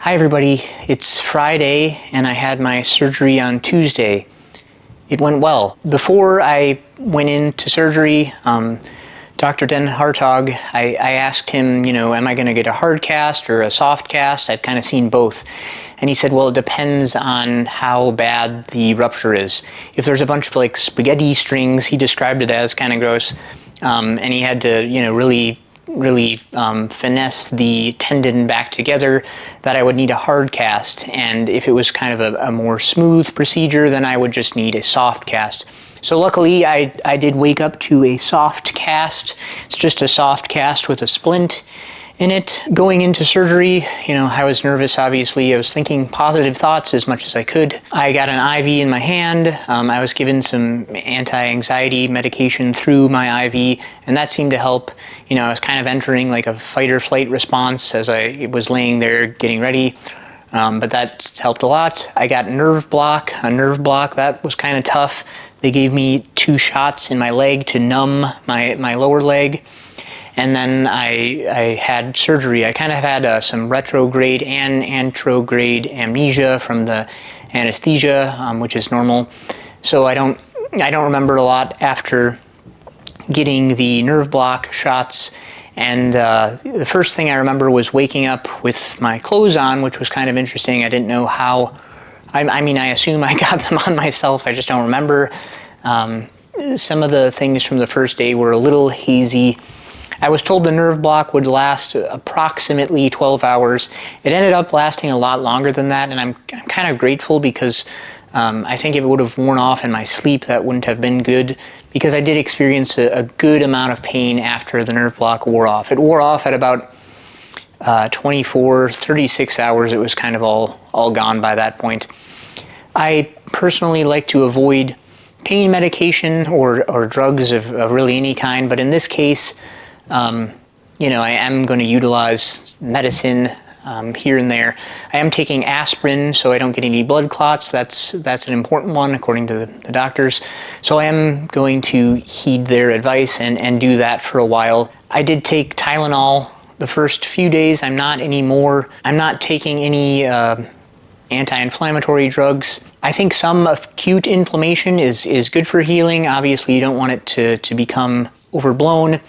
Hi everybody, it's Friday and I had my surgery on Tuesday. It went well. Before I went into surgery, Dr. Den Hartog, I asked him, am I going to get a hard cast or a soft cast? I've kind of seen both. And he said, well, it depends on how bad the rupture is. If there's a bunch of like spaghetti strings, he described it as kind of gross, and he had to, really finesse the tendon back together, that I would need a hard cast. And if it was kind of a more smooth procedure, then I would just need a soft cast. So luckily I did wake up to a soft cast. It's just a soft cast with a splint in it. Going into surgery, I was nervous, obviously. I was thinking positive thoughts as much as I could. I got an IV in my hand. I was given some anti-anxiety medication through my IV, and that seemed to help. I was kind of entering like a fight or flight response as I was laying there getting ready, but that helped a lot. I got a nerve block. That was kind of tough. They gave me 2 shots in my leg to numb my lower leg. And then I had surgery. I kind of had some retrograde and anterograde amnesia from the anesthesia, which is normal. So I don't remember a lot after getting the nerve block shots. And the first thing I remember was waking up with my clothes on, which was kind of interesting. I didn't know how. I assume I got them on myself. I just don't remember. Some of the things from the first day were a little hazy. I was told the nerve block would last approximately 12 hours. It ended up lasting a lot longer than that, and I'm kind of grateful because I think if it would have worn off in my sleep, that wouldn't have been good, because I did experience a good amount of pain after the nerve block wore off. It wore off at about 36 hours. It was kind of all gone by that point. I personally like to avoid pain medication or drugs of really any kind, but in this case, I am going to utilize medicine here and there. I am taking aspirin so I don't get any blood clots. That's an important one according to the doctors. So I am going to heed their advice and do that for a while. I did take Tylenol the first few days. I'm not anymore. I'm not taking any anti-inflammatory drugs. I think some acute inflammation is good for healing. Obviously, you don't want it to become overblown.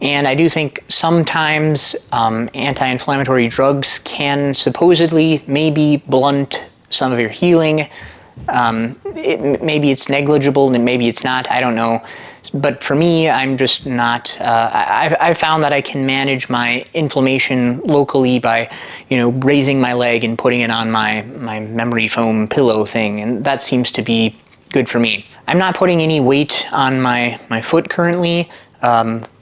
And I do think sometimes anti-inflammatory drugs can supposedly maybe blunt some of your healing. Maybe it's negligible and maybe it's not, I don't know. But for me, I'm just not, I've found that I can manage my inflammation locally by, raising my leg and putting it on my memory foam pillow thing. And that seems to be good for me. I'm not putting any weight on my foot currently.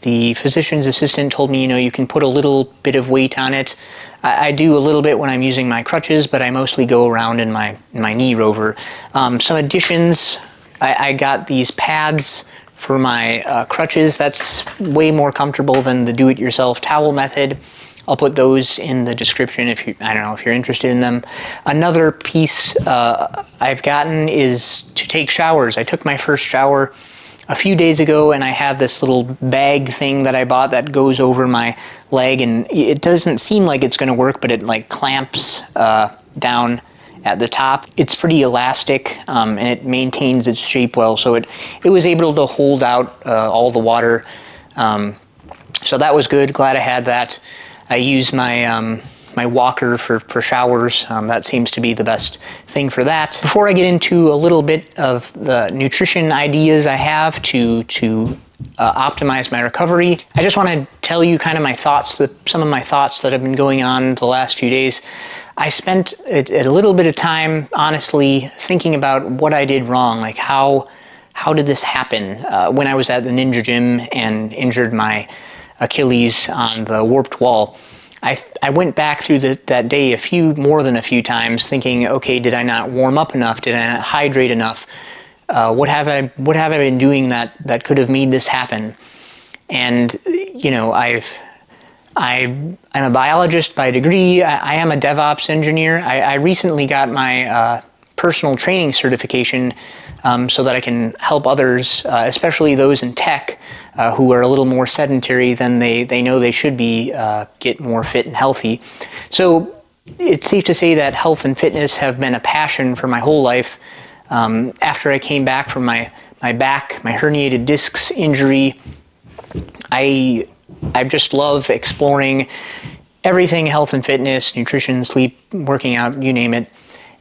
The physician's assistant told me, you can put a little bit of weight on it. I do a little bit when I'm using my crutches, but I mostly go around in my knee rover. Some additions, I got these pads for my crutches. That's way more comfortable than the do-it-yourself towel method. I'll put those in the description if you're interested in them. Another piece I've gotten is to take showers. I took my first shower a few days ago, and I have this little bag thing that I bought that goes over my leg, and it doesn't seem like it's going to work, but it like clamps down at the top. It's pretty elastic, and it maintains its shape well, so it was able to hold out all the water. So that was good. Glad I had that. I use my my walker for showers. That seems to be the best thing for that. Before I get into a little bit of the nutrition ideas I have to optimize my recovery, I just want to tell you kind of my thoughts, some of my thoughts that have been going on the last few days. I spent a little bit of time, honestly, thinking about what I did wrong, like how did this happen? When I was at the Ninja Gym and injured my Achilles on the warped wall, I went back through that day more than a few times, thinking, okay, did I not warm up enough? Did I not hydrate enough? What have I been doing that could have made this happen? And I'm a biologist by degree. I am a DevOps engineer. I recently got my personal training certification so that I can help others, especially those in tech who are a little more sedentary than they know they should be, get more fit and healthy. So it's safe to say that health and fitness have been a passion for my whole life. After I came back from my back, my herniated discs injury, I just love exploring everything health and fitness, nutrition, sleep, working out, you name it.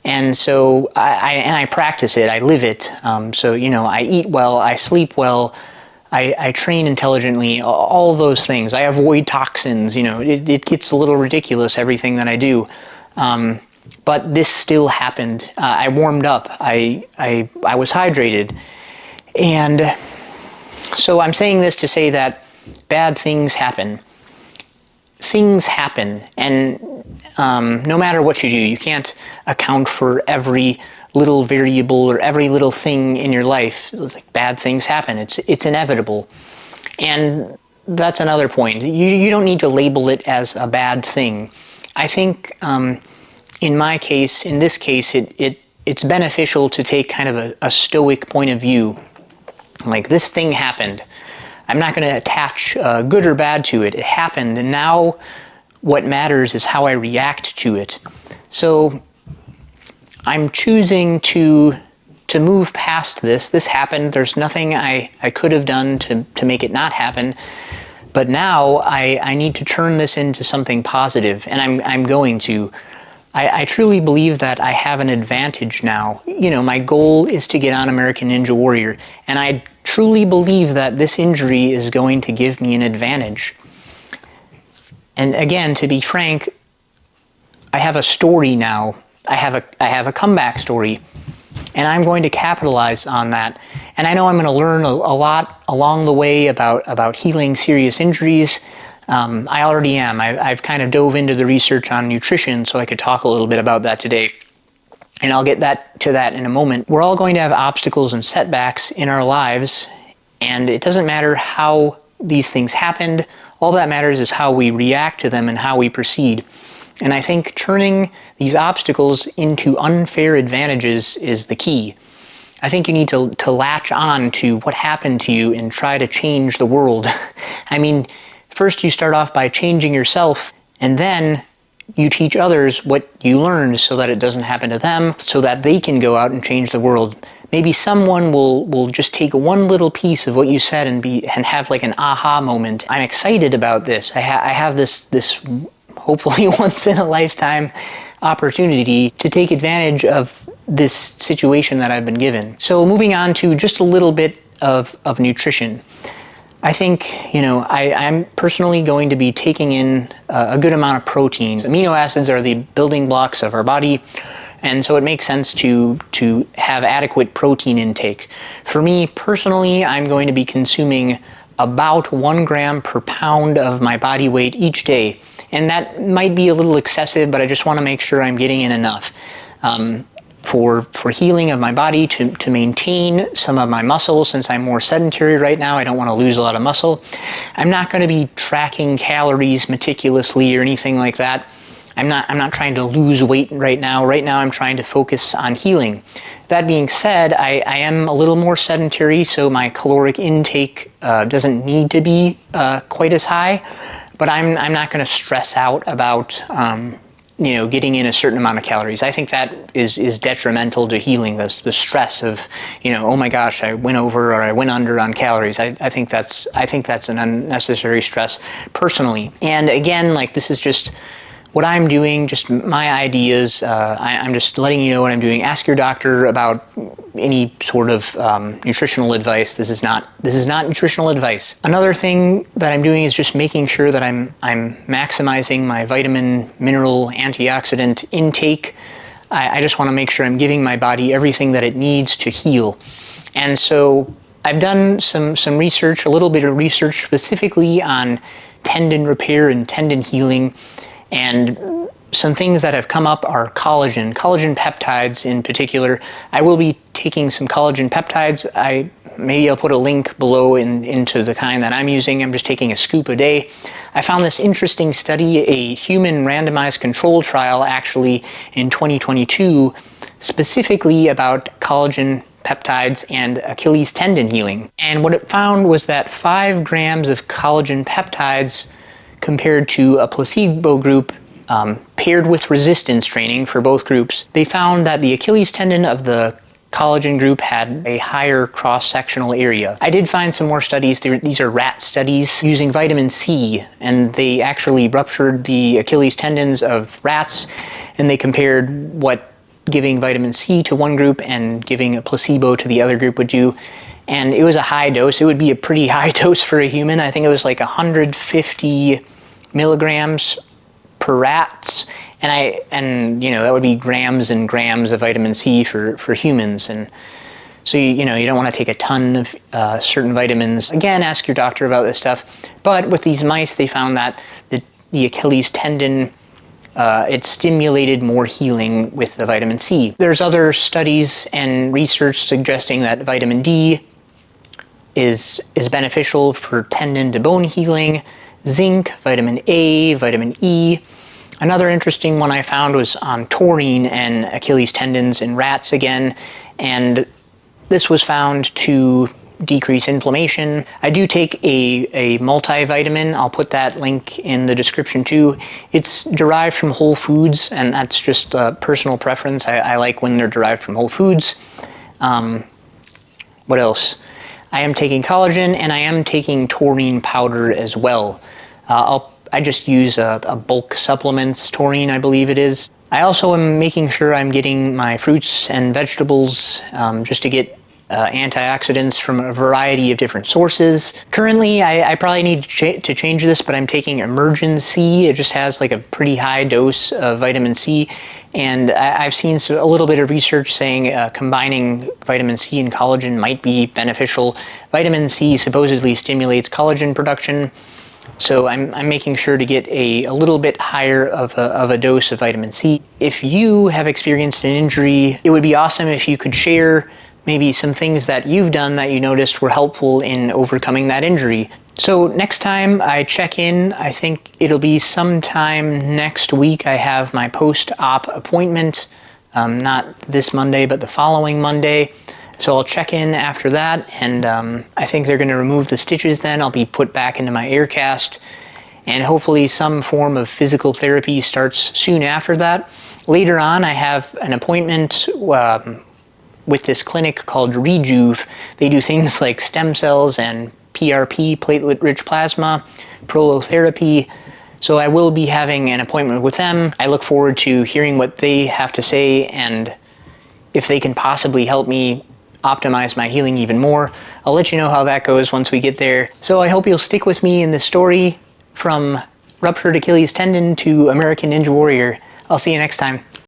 And so I practice it, I live it. So, you know, I eat well, I sleep well, I train intelligently, all of those things. I avoid toxins, you know, it gets a little ridiculous, everything that I do. But this still happened. I warmed up, I was hydrated. And so I'm saying this to say that bad things happen. Things happen, and no matter what you do, you can't account for every little variable or every little thing in your life. Like, bad things happen. It's inevitable. And that's another point. You don't need to label it as a bad thing. I think in my case, in this case, it's beneficial to take kind of a stoic point of view. Like, this thing happened. I'm not going to attach good or bad to it. It happened, and now what matters is how I react to it. So I'm choosing to move past this. This happened. There's nothing I could have done to make it not happen. But now I need to turn this into something positive, and I'm going to. I truly believe that I have an advantage now. You know, my goal is to get on American Ninja Warrior, and I truly believe that this injury is going to give me an advantage. And again, to be frank, I have a story now. I have a comeback story, and I'm going to capitalize on that. And I know I'm going to learn a lot along the way about healing serious injuries. I already am. I've kind of dove into the research on nutrition, so I could talk a little bit about that today. And I'll get to that in a moment. We're all going to have obstacles and setbacks in our lives, and it doesn't matter how these things happened. All that matters is how we react to them and how we proceed. And I think turning these obstacles into unfair advantages is the key. I think you need to latch on to what happened to you and try to change the world. I mean, first you start off by changing yourself, and then you teach others what you learned so that it doesn't happen to them, so that they can go out and change the world. Maybe someone will just take one little piece of what you said and have like an aha moment. I'm excited about this. I have this hopefully once in a lifetime opportunity to take advantage of this situation that I've been given. So moving on to just a little bit of nutrition. I think, you know, I'm personally going to be taking in a good amount of protein. Amino acids are the building blocks of our body, and so it makes sense to have adequate protein intake. For me personally, I'm going to be consuming about 1 gram per pound of my body weight each day. And that might be a little excessive, but I just want to make sure I'm getting in enough. For healing of my body, to maintain some of my muscle, since I'm more sedentary right now, I don't want to lose a lot of muscle. I'm not going to be tracking calories meticulously or anything like that. I'm not trying to lose weight right now. Right now I'm trying to focus on healing. That being said, I am a little more sedentary, so my caloric intake doesn't need to be quite as high, but I'm not going to stress out about you know, getting in a certain amount of calories. I think that is detrimental to healing, the stress of, you know, oh my gosh, I went over or I went under on calories. I think that's an unnecessary stress personally. And again, like, this is just what I'm doing, just my ideas. I'm just letting you know what I'm doing. Ask your doctor about any sort of nutritional advice. This is not nutritional advice. Another thing that I'm doing is just making sure that I'm maximizing my vitamin, mineral, antioxidant intake. I just want to make sure I'm giving my body everything that it needs to heal. And so I've done some research, a little bit of research specifically on tendon repair and tendon healing. And some things that have come up are collagen peptides in particular. I will be taking some collagen peptides. Maybe I'll put a link below into the kind that I'm using. I'm just taking a scoop a day. I found this interesting study, a human randomized control trial actually in 2022, specifically about collagen peptides and Achilles tendon healing. And what it found was that 5 grams of collagen peptides compared to a placebo group paired with resistance training for both groups, they found that the Achilles tendon of the collagen group had a higher cross-sectional area. I did find some more studies. These are rat studies using vitamin C, and they actually ruptured the Achilles tendons of rats, and they compared what giving vitamin C to one group and giving a placebo to the other group would do. And it was a high dose. It would be a pretty high dose for a human. I think it was like 150 milligrams per rats, and you know, that would be grams and grams of vitamin C for humans. And so you don't want to take a ton of certain vitamins. Again, ask your doctor about this stuff. But with these mice, they found that the Achilles tendon, it stimulated more healing with the vitamin C. There's other studies and research suggesting that vitamin D is beneficial for tendon to bone healing. Zinc, vitamin A, vitamin E. Another interesting one I found was on taurine and Achilles tendons in rats again, and this was found to decrease inflammation. I do take a multivitamin. I'll put that link in the description too. It's derived from whole foods, and that's just a personal preference. I like when they're derived from whole foods. What else? I am taking collagen, and I am taking taurine powder as well. I just use a bulk supplements, taurine I believe it is. I also am making sure I'm getting my fruits and vegetables just to get antioxidants from a variety of different sources. Currently, I probably need to change this, but I'm taking Emergen-C. It just has like a pretty high dose of vitamin C, and I've seen a little bit of research saying combining vitamin C and collagen might be beneficial. Vitamin C supposedly stimulates collagen production, so I'm making sure to get a little bit higher of a dose of vitamin C. If you have experienced an injury, it would be awesome if you could share maybe some things that you've done that you noticed were helpful in overcoming that injury. So next time I check in, I think it'll be sometime next week. I have my post-op appointment, not this Monday, but the following Monday. So I'll check in after that, and I think they're going to remove the stitches then. I'll be put back into my air cast, and hopefully some form of physical therapy starts soon after that. Later on, I have an appointment with this clinic called Rejuve. They do things like stem cells and PRP, platelet-rich plasma, prolotherapy. So I will be having an appointment with them. I look forward to hearing what they have to say, and if they can possibly help me optimize my healing even more. I'll let you know how that goes once we get there. So I hope you'll stick with me in this story from ruptured Achilles tendon to American Ninja Warrior. I'll see you next time.